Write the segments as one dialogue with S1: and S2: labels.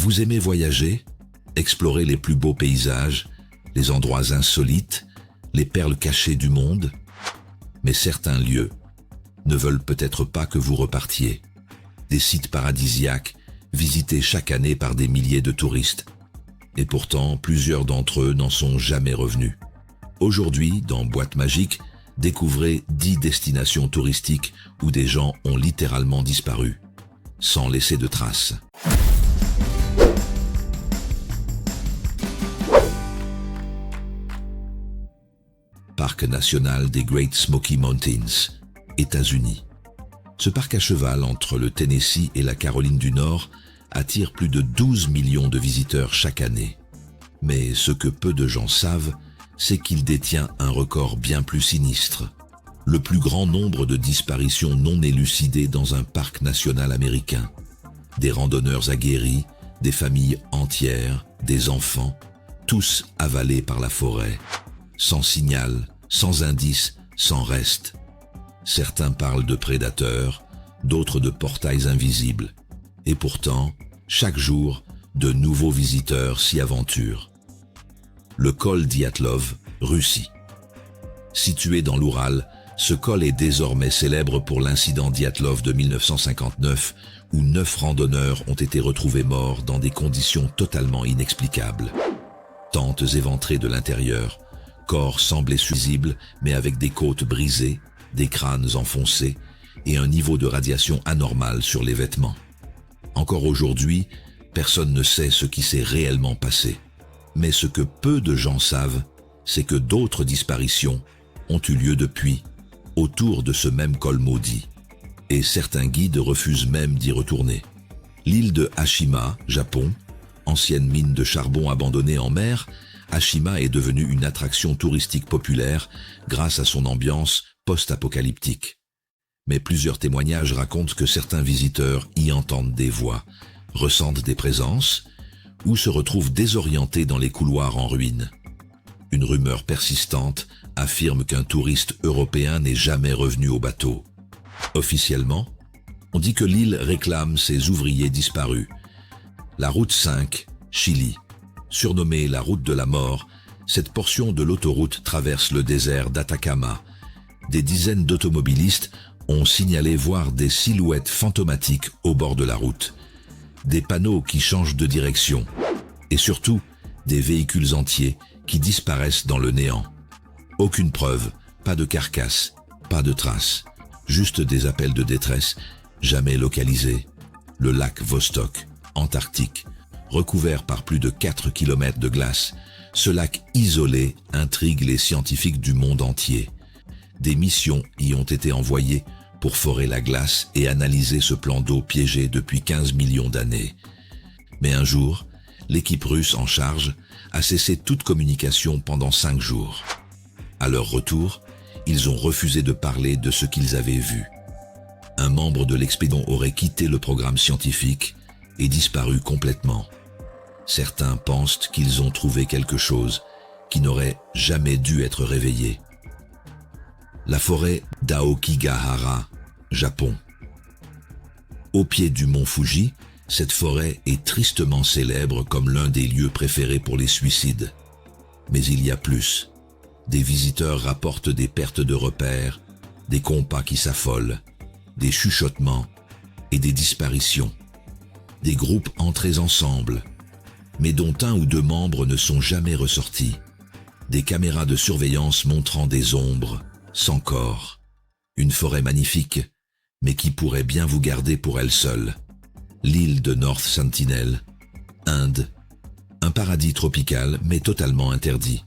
S1: Vous aimez voyager, explorer les plus beaux paysages, les endroits insolites, les perles cachées du monde? Mais certains lieux ne veulent peut-être pas que vous repartiez. Des sites paradisiaques visités chaque année par des milliers de touristes. Et pourtant, plusieurs d'entre eux n'en sont jamais revenus. Aujourd'hui, dans Boîte Magique, découvrez 10 destinations touristiques où des gens ont littéralement disparu, sans laisser de traces. Parc national des Great Smoky Mountains, États-Unis. Ce parc à cheval entre le Tennessee et la Caroline du Nord attire plus de 12 millions de visiteurs chaque année. Mais ce que peu de gens savent, c'est qu'il détient un record bien plus sinistre. Le plus grand nombre de disparitions non élucidées dans un parc national américain. Des randonneurs aguerris, des familles entières, des enfants, tous avalés par la forêt. Sans signal, sans indice, sans reste. Certains parlent de prédateurs, d'autres de portails invisibles. Et pourtant, chaque jour, de nouveaux visiteurs s'y aventurent. Le col Dyatlov, Russie. Situé dans l'Oural, ce col est désormais célèbre pour l'incident Dyatlov de 1959, où 9 randonneurs ont été retrouvés morts dans des conditions totalement inexplicables. Tentes éventrées de l'intérieur, corps sans blessures visibles, mais avec des côtes brisées, des crânes enfoncés et un niveau de radiation anormal sur les vêtements. Encore aujourd'hui, personne ne sait ce qui s'est réellement passé. Mais ce que peu de gens savent, c'est que d'autres disparitions ont eu lieu depuis, autour de ce même col maudit. Et certains guides refusent même d'y retourner. L'île de Hashima, Japon, ancienne mine de charbon abandonnée en mer, Hashima est devenue une attraction touristique populaire grâce à son ambiance post-apocalyptique. Mais plusieurs témoignages racontent que certains visiteurs y entendent des voix, ressentent des présences ou se retrouvent désorientés dans les couloirs en ruine. Une rumeur persistante affirme qu'un touriste européen n'est jamais revenu au bateau. Officiellement, on dit que l'île réclame ses ouvriers disparus. La route 5, Chili. Surnommée la route de la mort, cette portion de l'autoroute traverse le désert d'Atacama. Des dizaines d'automobilistes ont signalé voir des silhouettes fantomatiques au bord de la route. Des panneaux qui changent de direction. Et surtout, des véhicules entiers qui disparaissent dans le néant. Aucune preuve, pas de carcasse, pas de traces. Juste des appels de détresse, jamais localisés. Le lac Vostok, Antarctique, recouvert par plus de 4 km de glace, ce lac isolé intrigue les scientifiques du monde entier. Des missions y ont été envoyées pour forer la glace et analyser ce plan d'eau piégé depuis 15 millions d'années. Mais un jour, l'équipe russe en charge a cessé toute communication pendant 5 jours. À leur retour, ils ont refusé de parler de ce qu'ils avaient vu. Un membre de l'expédition aurait quitté le programme scientifique et disparu complètement. Certains pensent qu'ils ont trouvé quelque chose qui n'aurait jamais dû être réveillé. La forêt d'Aokigahara, Japon. Au pied du mont Fuji, cette forêt est tristement célèbre comme l'un des lieux préférés pour les suicides. Mais il y a plus. Des visiteurs rapportent des pertes de repères, des compas qui s'affolent, des chuchotements et des disparitions. Des groupes entrés ensemble, mais dont 1 ou 2 membres ne sont jamais ressortis. Des caméras de surveillance montrant des ombres, sans corps. Une forêt magnifique, mais qui pourrait bien vous garder pour elle seule. L'île de North Sentinel, Inde. Un paradis tropical, mais totalement interdit.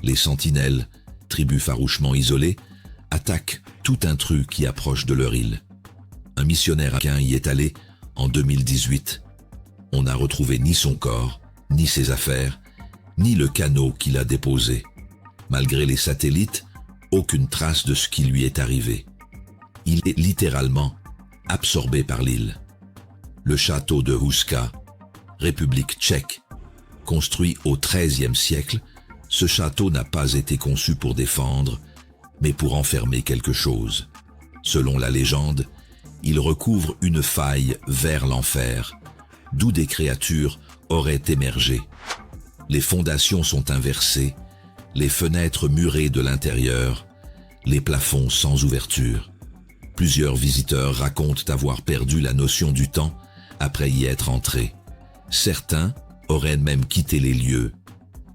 S1: Les sentinelles, tribus farouchement isolées, attaquent tout intrus qui approche de leur île. Un missionnaire américain y est allé en 2018. On n'a retrouvé ni son corps, ni ses affaires, ni le canot qu'il a déposé. Malgré les satellites, aucune trace de ce qui lui est arrivé. Il est littéralement absorbé par l'île. Le château de Huska, République tchèque. Construit au XIIIe siècle, ce château n'a pas été conçu pour défendre, mais pour enfermer quelque chose. Selon la légende, il recouvre une faille vers l'enfer, d'où des créatures auraient émergé. Les fondations sont inversées, les fenêtres murées de l'intérieur, les plafonds sans ouverture. Plusieurs visiteurs racontent avoir perdu la notion du temps après y être entrés. Certains auraient même quitté les lieux,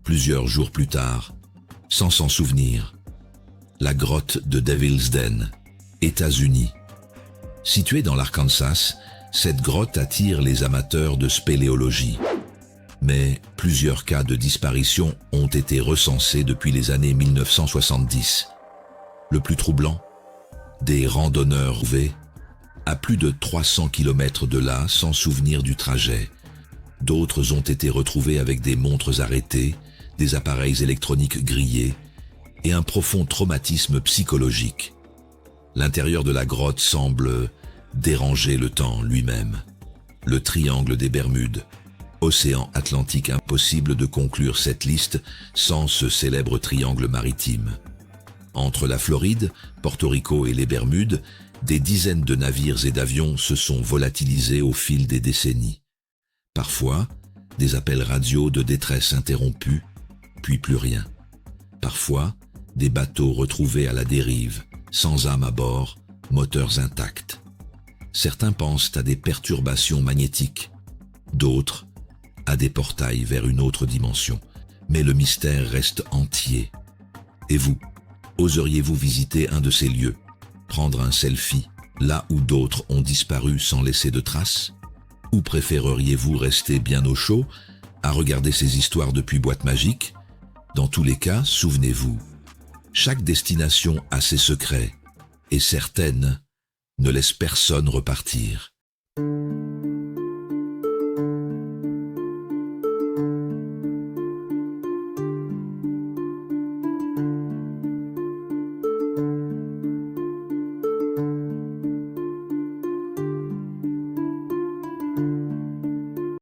S1: plusieurs jours plus tard, sans s'en souvenir. La grotte de Devil's Den, États-Unis. Située dans l'Arkansas, cette grotte attire les amateurs de spéléologie. Mais plusieurs cas de disparition ont été recensés depuis les années 1970. Le plus troublant, des randonneurs trouvés à plus de 300 km de là sans souvenir du trajet. D'autres ont été retrouvés avec des montres arrêtées, des appareils électroniques grillés et un profond traumatisme psychologique. L'intérieur de la grotte semble déranger le temps lui-même. Le triangle des Bermudes, océan Atlantique, impossible de conclure cette liste sans ce célèbre triangle maritime. Entre la Floride, Porto Rico et les Bermudes, des dizaines de navires et d'avions se sont volatilisés au fil des décennies. Parfois, des appels radio de détresse interrompus, puis plus rien. Parfois, des bateaux retrouvés à la dérive, sans âme à bord, moteurs intacts. Certains pensent à des perturbations magnétiques, d'autres à des portails vers une autre dimension. Mais le mystère reste entier. Et vous, oseriez-vous visiter un de ces lieux, prendre un selfie, là où d'autres ont disparu sans laisser de traces? Ou préféreriez-vous rester bien au chaud, à regarder ces histoires depuis boîte magique? Dans tous les cas, souvenez-vous, chaque destination a ses secrets, et certaines ne laissent personne repartir.